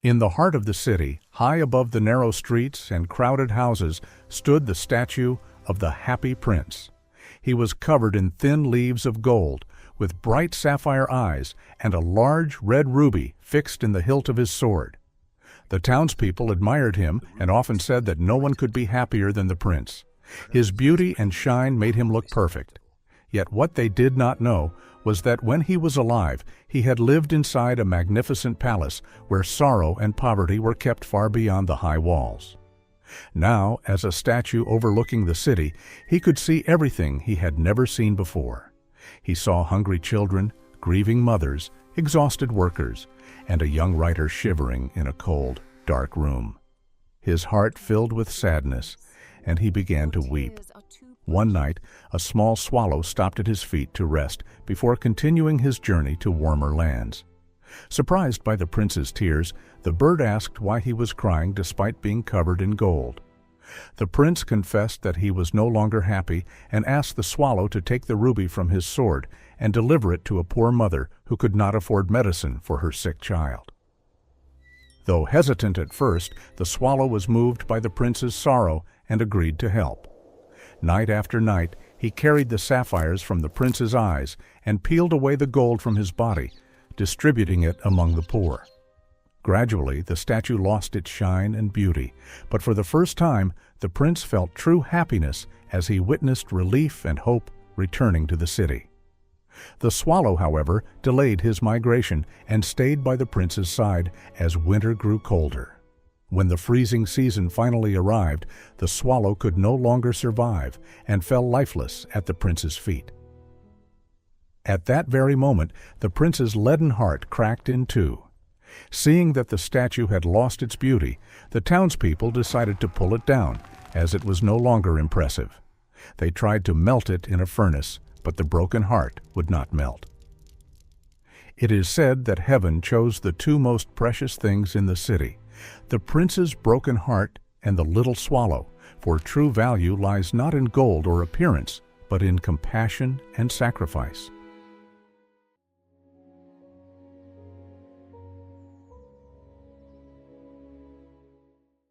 In the heart of the city, high above the narrow streets and crowded houses, stood the statue of the Happy Prince. He was covered in thin leaves of gold, with bright sapphire eyes and a large red ruby fixed in the hilt of his sword. The townspeople admired him and often said that no one could be happier than the prince. His beauty and shine made him look perfect. Yet what they did not know was that when he was alive, he had lived inside a magnificent palace where sorrow and poverty were kept far beyond the high walls. Now, as a statue overlooking the city, he could see everything he had never seen before. He saw hungry children, grieving mothers, exhausted workers, and a young writer shivering in a cold, dark room. His heart filled with sadness, and he began to weep. One night, a small swallow stopped at his feet to rest before continuing his journey to warmer lands. Surprised by the prince's tears, the bird asked why he was crying despite being covered in gold. The prince confessed that he was no longer happy and asked the swallow to take the ruby from his sword and deliver it to a poor mother who could not afford medicine for her sick child. Though hesitant at first, the swallow was moved by the prince's sorrow and agreed to help. Night after night, he carried the sapphires from the prince's eyes and peeled away the gold from his body, distributing it among the poor. Gradually, the statue lost its shine and beauty, but for the first time, the prince felt true happiness as he witnessed relief and hope returning to the city. The swallow, however, delayed his migration and stayed by the prince's side as winter grew colder. When the freezing season finally arrived, the swallow could no longer survive and fell lifeless at the prince's feet. At that very moment, the prince's leaden heart cracked in two. Seeing that the statue had lost its beauty, the townspeople decided to pull it down, as it was no longer impressive. They tried to melt it in a furnace, but the broken heart would not melt. It is said that heaven chose the two most precious things in the city, the prince's broken heart and the little swallow, for true value lies not in gold or appearance, but in compassion and sacrifice.